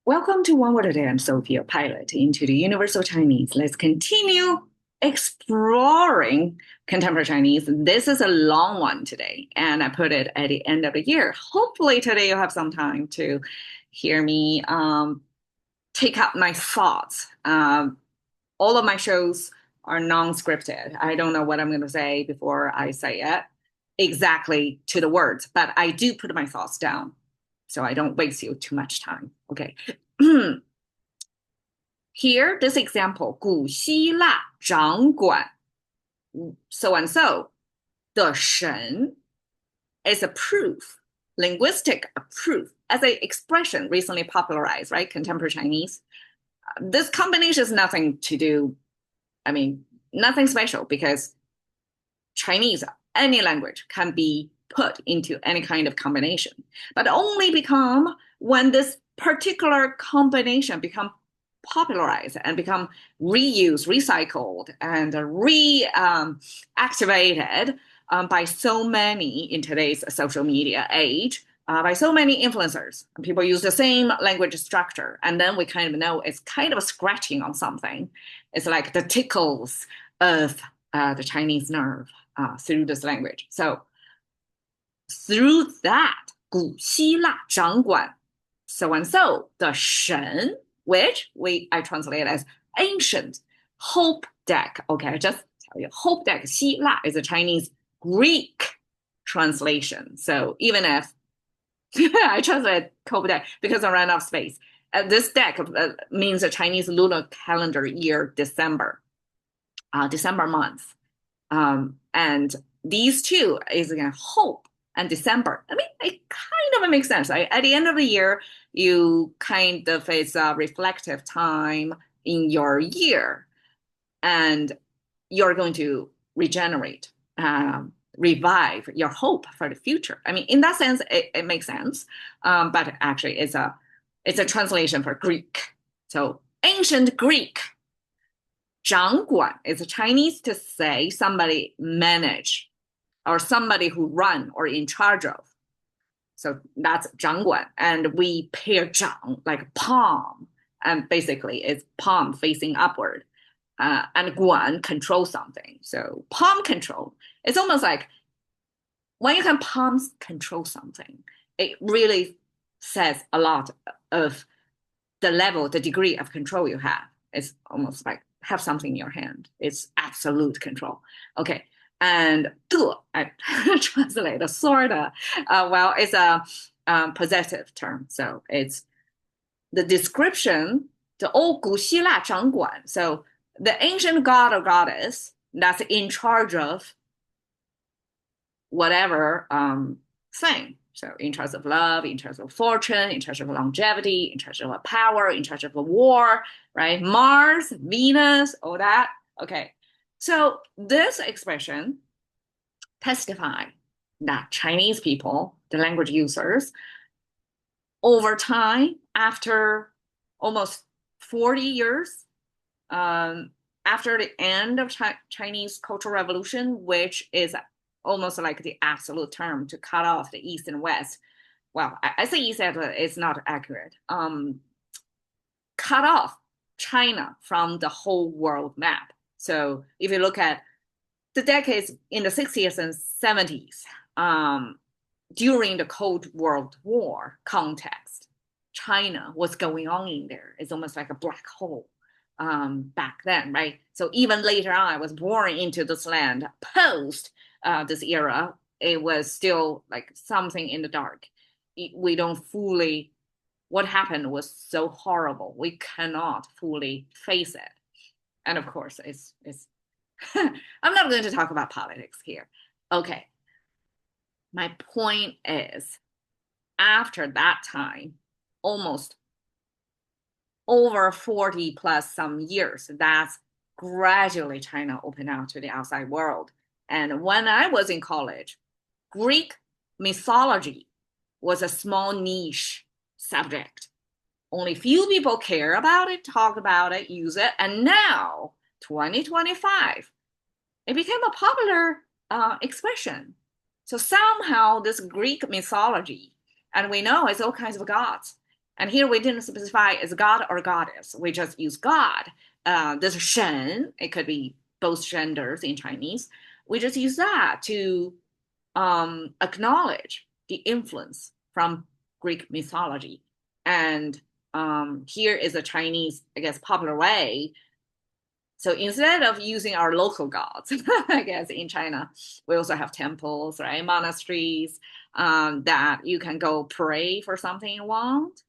Welcome to One Word a Day. I'm Sophia, pilot into the Universal Chinese. Let's continue exploring contemporary Chinese. This is a long one today, and I put it at the end of the year. Hopefully today you'll have some time to hear me take up my thoughts. All of my shows are non-scripted. I don't know what I'm going to say before I say it exactly to the words, but I do put my thoughts down so I don't waste you too much time. Okay. Here, this example, 古希腊掌管 so and so, 的神 is a proof, linguistic proof, as an expression recently popularized, right? Contemporary Chinese. This combination is nothing to do, nothing special because Chinese, any language, can be put into any kind of combination, but only become when this particular combination become popularized and become reused, recycled, and reactivated by so many in today's social media age, by so many influencers. People use the same language structure, and then we kind of know it's kind of scratching on something. It's like the tickles of the Chinese nerve through this language. So through that, 古希腊掌管 so and so 的神 which I translate as ancient hope deck. Okay, I just tell you, hope deck, 希腊 is a Chinese Greek translation. So even if I translate hope deck because I ran out of space, this deck means a Chinese lunar calendar year December month. And these two is again hope and December. It kind of makes sense. Right? At the end of the year, you kind of it's a reflective time in your year, and you're going to regenerate, revive your hope for the future. In that sense, it makes sense. But actually, it's a translation for Greek. So ancient Greek. 掌管 is Chinese to say somebody manage or somebody who run or in charge of. So that's 掌管. And we pair 掌 like palm. And basically it's palm facing upward. And 管 control something. So palm control. It's almost like when you can palm control something, it really says a lot of the level, the degree of control you have. It's almost like have something in your hand. It's absolute control. Okay. And 的, I translate a sort of, well, it's a possessive term. So it's the description, the old 古希腊掌管. So the ancient god or goddess that's in charge of whatever thing. So in charge of love, in charge of fortune, in charge of longevity, in charge of power, in charge of a war, right? Mars, Venus, all that. Okay. So this expression testifies that Chinese people, the language users, over time, after almost 40 years, after the end of Chinese Cultural Revolution, which is almost like the absolute term to cut off the East and West. Well, I say East and West, it's not accurate. Cut off China from the whole world map. So if you look at the decades in the 60s and 70s, during the Cold World War context, China was going on in there. It's almost like a black hole back then, right? So even later on, I was born into this land post this era, it was still like something in the dark. We don't fully, what happened was so horrible. We cannot fully face it. And of course, it's I'm not going to talk about politics here. Okay. My point is, after that time, almost over 40 plus some years, that's gradually China opened out to the outside world. And when I was in college, Greek mythology was a small niche subject. Only few people care about it, talk about it, use it. And now, 2025, it became a popular expression. So somehow this Greek mythology, and we know it's all kinds of gods, And here we didn't specify is God or goddess. We just use God. This Shen, it could be both genders in Chinese. We just use that to acknowledge the influence from Greek mythology. And here is a Chinese, I guess, popular way. So instead of using our local gods, I guess in China, we also have temples, right? Monasteries that you can go pray for something you want.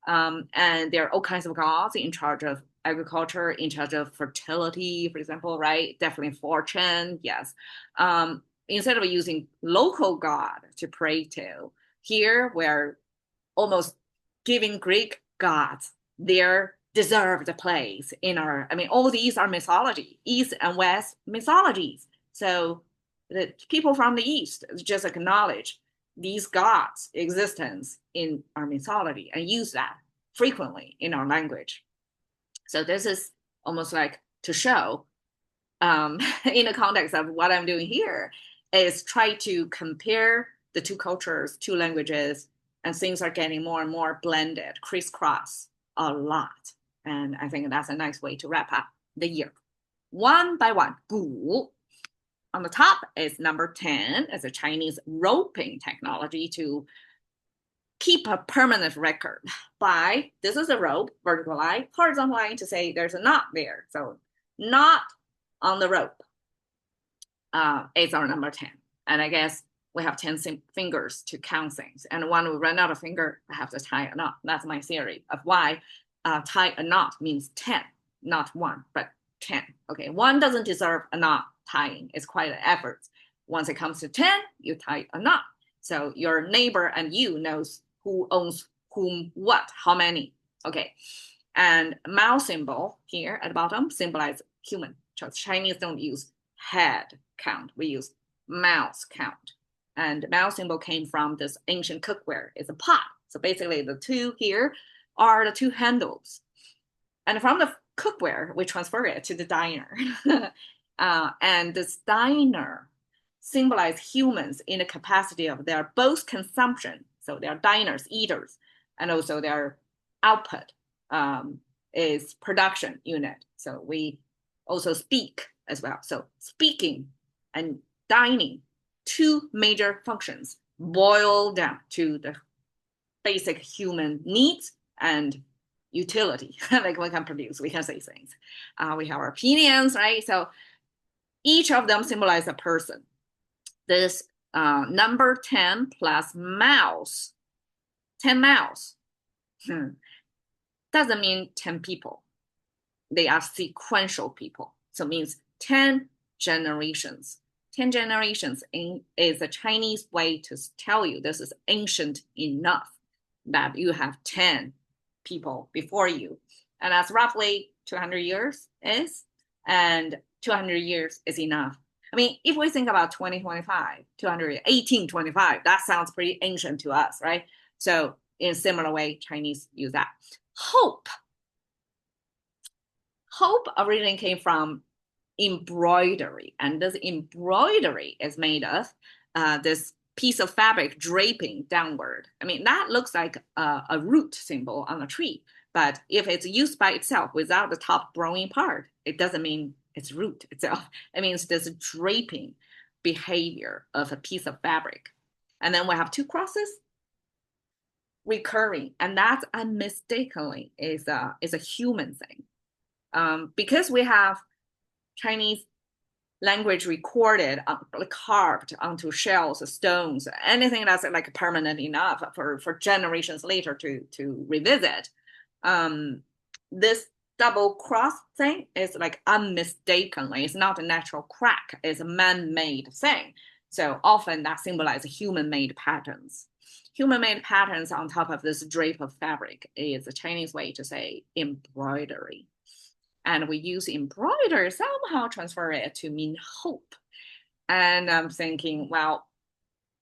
And there are all kinds of gods in charge of agriculture, in charge of fertility, for example, right? Definitely fortune, yes. Instead of using local god to pray to, here we're almost giving Greek gods their deserved place in our, I mean, all these are mythology, East and West mythologies. So the people from the East just acknowledge these gods' existence in our mythology and use that frequently in our language. So this is almost like to show in the context of what I'm doing here is try to compare the two cultures, two languages, and things are getting more and more blended, crisscross a lot. And I think that's a nice way to wrap up the year. One by one, 古. On the top is number 10 as a Chinese roping technology to keep a permanent record by, this is a rope, vertical line, horizontal line to say there's a knot there. So knot on the rope is our number 10. And I guess we have 10 fingers to count things. And when we run out of finger, I have to tie a knot. That's my theory of why tie a knot means 10, not one, but 10. Okay, one doesn't deserve a knot tying. It's quite an effort. Once it comes to 10, you tie a knot. So your neighbor and you knows who owns whom, what, how many. Okay, and mouse symbol here at the bottom symbolize human. So Chinese don't use head count. We use mouse count. And mouse symbol came from this ancient cookware. It's a pot. So basically the two here are the two handles. And from the cookware, we transfer it to the diner. And this diner symbolize humans in the capacity of their both consumption. So they're diners, eaters, and also their output is production unit. So we also speak as well. So speaking and dining, two major functions boil down to the basic human needs and utility. Like we can produce, we can say things. We have our opinions, right? So each of them symbolize a person. This number 10 plus mouse, 10 mouse, doesn't mean 10 people. They are sequential people. So it means 10 generations. 10 generations is a Chinese way to tell you this is ancient enough that you have 10 people before you. And that's roughly 200 years is, and 200 years is enough. I mean, if we think about 2025, 1825, that sounds pretty ancient to us, right? So in a similar way, Chinese use that. Hope. Hope originally came from embroidery, and this embroidery is made of this piece of fabric draping downward. I mean, that looks like a root symbol on a tree, but if it's used by itself without the top growing part, it doesn't mean its root itself. It means this draping behavior of a piece of fabric. And then we have two crosses recurring, and that unmistakably is a human thing. Because we have Chinese language recorded, carved onto shells, stones, anything that's like permanent enough for generations later to revisit. This double cross thing is like unmistakably, it's not a natural crack, it's a man-made thing. So often that symbolizes human-made patterns. Human-made patterns on top of this drape of fabric is a Chinese way to say embroidery. And we use embroider, somehow transfer it to mean hope. And I'm thinking, well,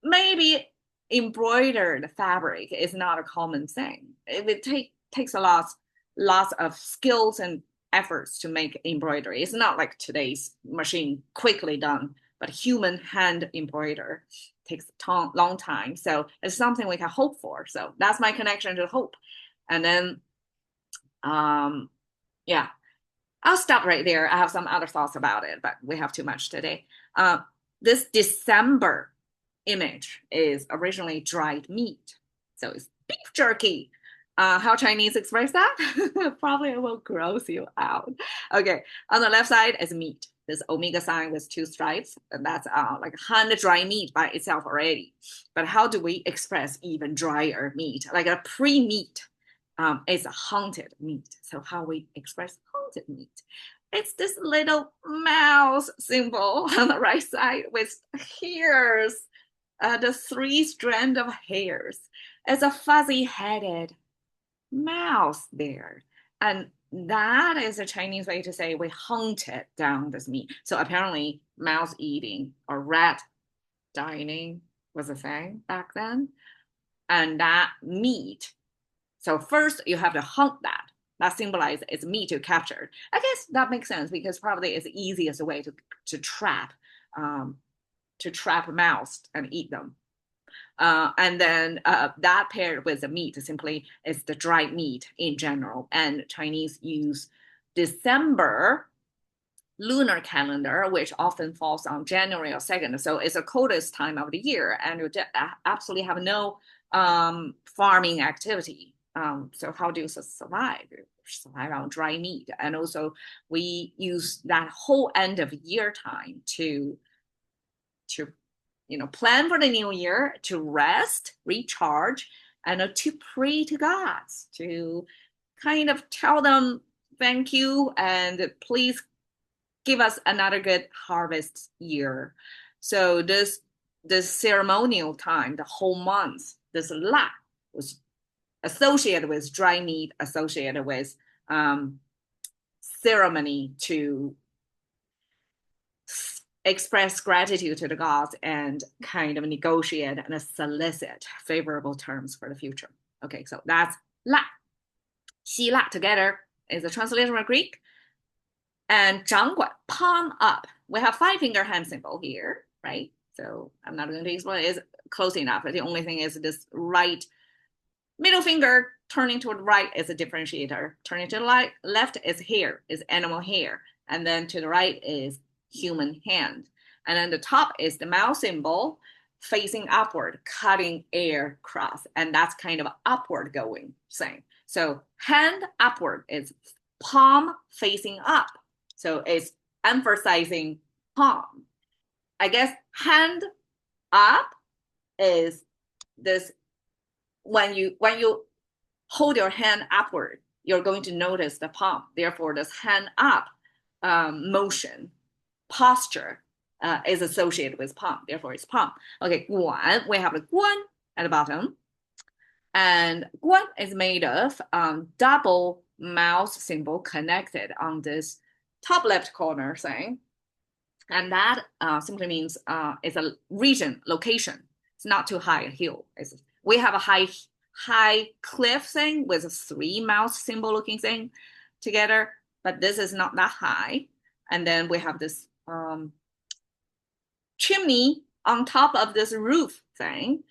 maybe embroidered fabric is not a common thing. It takes a lots of skills and efforts to make embroidery. It's not like today's machine quickly done, but human hand embroider takes a long time. So it's something we can hope for. So that's my connection to hope. And then, yeah, I'll stop right there. I have some other thoughts about it, but we have too much today. This December image is originally dried meat. So it's beef jerky. How Chinese express that? Probably it will gross you out. Okay, on the left side is meat. This omega sign with two stripes, and that's like hand dry meat by itself already. But how do we express even drier meat? Like a pre-meat is haunted meat. So how we express haunted meat? It's this little mouse symbol on the right side with hairs, the three strands of hairs. It's a fuzzy-headed mouse there. And that is a Chinese way to say we hunted down this meat. So apparently mouse eating or rat dining was a thing back then. And that meat, so first you have to hunt that. That symbolizes it's meat you captured. I guess that makes sense because probably it's the easiest way to trap mouse and eat them. And then that paired with the meat simply is the dried meat in general. And Chinese use December lunar calendar, which often falls on January or 2nd. So it's the coldest time of the year, and you absolutely have no farming activity. So how do you survive? Survive on dry meat. And also we use that whole end of year time to plan for the new year, to rest, recharge, and to pray to gods, to kind of tell them thank you and please give us another good harvest year. So this ceremonial time, the whole month, this la was associated with dry meat, associated with ceremony to express gratitude to the gods and kind of negotiate and solicit favorable terms for the future. Okay, so that's la. Xi la together is a translation from Greek. And 掌管, palm up. We have 5-finger hand symbol here, right? So I'm not going to explain, it's close enough. The only thing is this right middle finger turning to the right is a differentiator. Turning to the left is hair, is animal hair. And then to the right is human hand. And then the top is the mouse symbol facing upward, cutting air cross. And that's kind of upward going thing. So hand upward is palm facing up. So it's emphasizing palm. I guess hand up is this when you hold your hand upward, you're going to notice the palm. Therefore, this hand up motion, posture is associated with palm. Therefore, it's palm. Okay, 管, we have the 关 at the bottom. And 关is made of double mouse symbol connected on this top left corner thing. And that simply means it's a region, location. It's not too high a hill. We have a high cliff thing with a 3 mouse symbol looking thing together, but this is not that high. And then we have this chimney on top of this roof thing.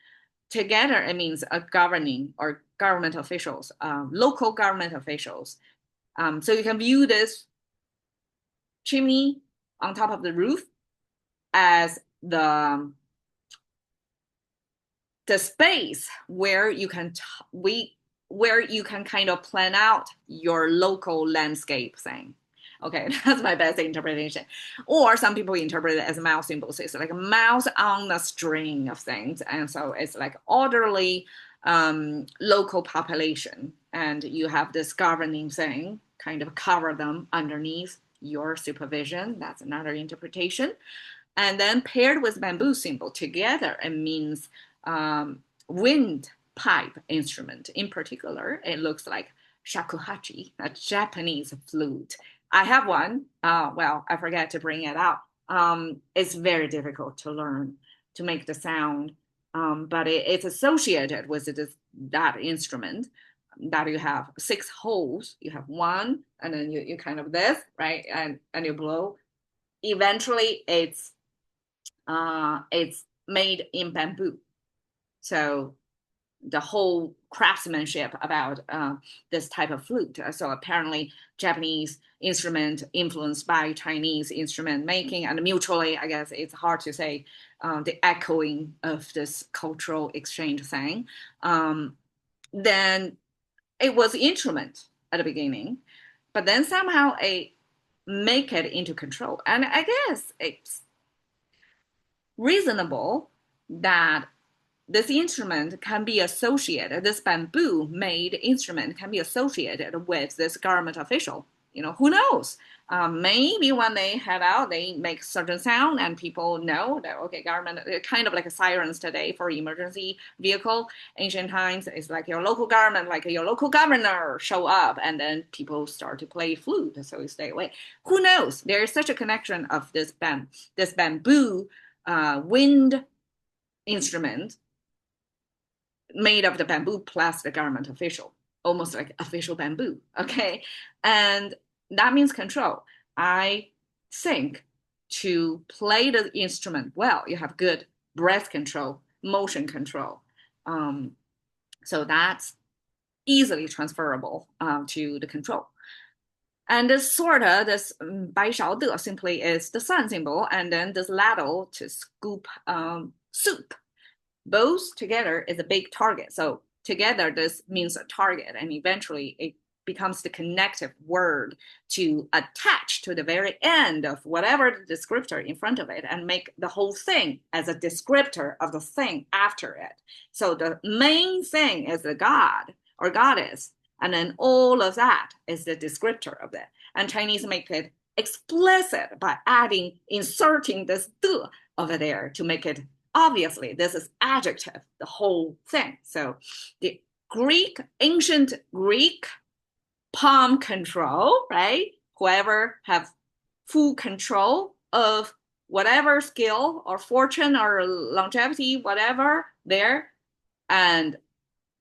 Together, it means a governing or government officials, local government officials. So you can view this chimney on top of the roof as the space where you can kind of plan out your local landscape thing. Okay, that's my best interpretation. Or some people interpret it as a mouse symbol. So it's like a mouse on the string of things. And so it's like orderly local population. And you have this governing thing, kind of cover them underneath your supervision. That's another interpretation. And then paired with bamboo symbol together, it means wind pipe instrument. In particular, it looks like shakuhachi, a Japanese flute. I have one. Well, I forget to bring it out. It's very difficult to learn to make the sound, but it's associated with that instrument that you have 6 holes. You have one, and then you kind of this, right? And you blow. Eventually, it's made in bamboo. So the whole craftsmanship about this type of flute. So apparently Japanese instrument influenced by Chinese instrument making, and mutually, I guess it's hard to say, the echoing of this cultural exchange thing. Then it was instrument at the beginning, but then somehow it make it into control. And I guess it's reasonable that this instrument can be associated, this bamboo made instrument can be associated with this government official. Who knows? Maybe when they head out, they make certain sound and people know that, okay, government, kind of like a sirens today for emergency vehicle. Ancient times, it's like your local government, like your local governor show up and then people start to play flute, so you stay away. Who knows? There is such a connection of this bamboo wind instrument made of the bamboo plus the government official, almost like official bamboo, okay? And that means control. I think to play the instrument well, you have good breath control, motion control. So that's easily transferable to the control. And this this 白勺的 simply is the sun symbol, and then this ladle to scoop soup. Both together is a big target. So together, this means a target, and eventually it becomes the connective word to attach to the very end of whatever the descriptor in front of it and make the whole thing as a descriptor of the thing after it. So the main thing is the god or goddess, and then all of that is the descriptor of it. And Chinese make it explicit by inserting this de over there to make it obviously this is adjective, the whole thing. So the ancient Greek palm control, right? Whoever have full control of whatever skill or fortune or longevity, whatever there, and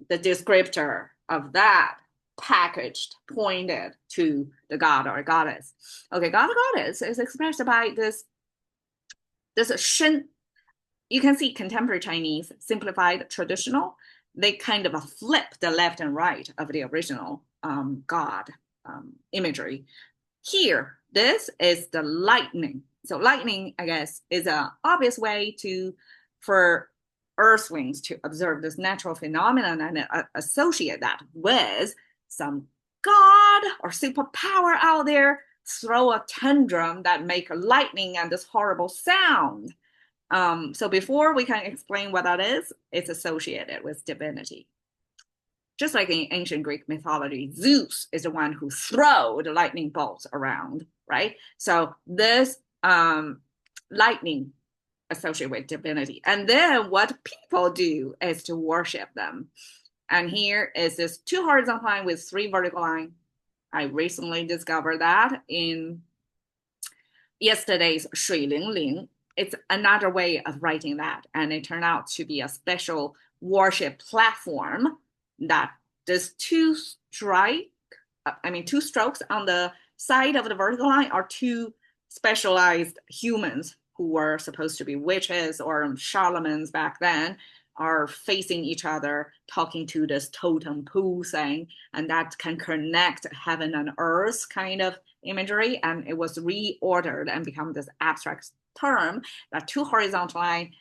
the descriptor of that packaged, pointed to the god or goddess. Okay, god or goddess is expressed by this shen. You can see contemporary Chinese, simplified, traditional, they kind of flip the left and right of the original god imagery. Here, this is the lightning. So lightning, I guess, is an obvious way for earthlings to observe this natural phenomenon and associate that with some god or superpower out there, throw a tantrum that make lightning and this horrible sound. So before we can explain what that is, it's associated with divinity. Just like in ancient Greek mythology, Zeus is the one who throws the lightning bolts around, right? So this lightning associated with divinity. And then what people do is to worship them. And here is this 2 horizontal lines with 3 vertical lines. I recently discovered that in yesterday's 水灵灵. It's another way of writing that. And it turned out to be a special worship platform that does 2 strokes on the side of the vertical line are 2 specialized humans who were supposed to be witches or Charlemagnes back then are facing each other, talking to this totem pole thing, and that can connect heaven and earth kind of imagery. And it was reordered and become this abstract term that 2 horizontal lines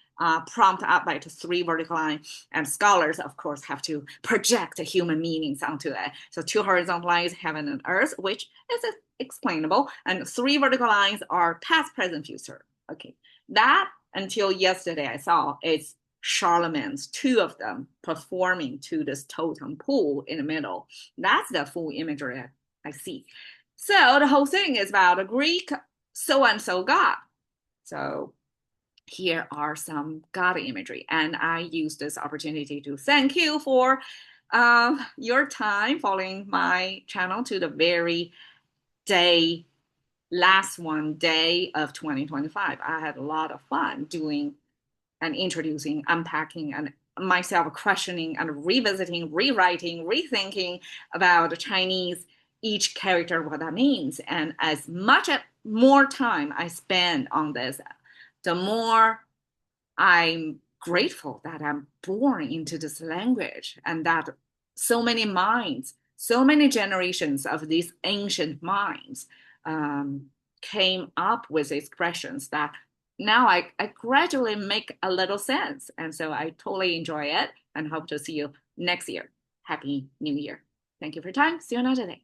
prompt up by 3 vertical lines, and scholars of course have to project human meanings onto it. So 2 horizontal lines, heaven and earth, which is explainable, and 3 vertical lines are past, present, future. Okay, that until yesterday I saw it's Charlemagne's, 2 of them performing to this totem pole in the middle. That's the full imagery I see. So the whole thing is about a Greek so-and-so god. So here are some god imagery. And I use this opportunity to thank you for your time following my channel to the very last day of 2025. I had a lot of fun doing and introducing, unpacking, and myself questioning and revisiting, rewriting, rethinking about the Chinese, each character, what that means. And as much more time I spend on this, the more I'm grateful that I'm born into this language and that so many minds, so many generations of these ancient minds came up with expressions that now I gradually make a little sense. And so I totally enjoy it and hope to see you next year. Happy New Year. Thank you for your time. See you another day.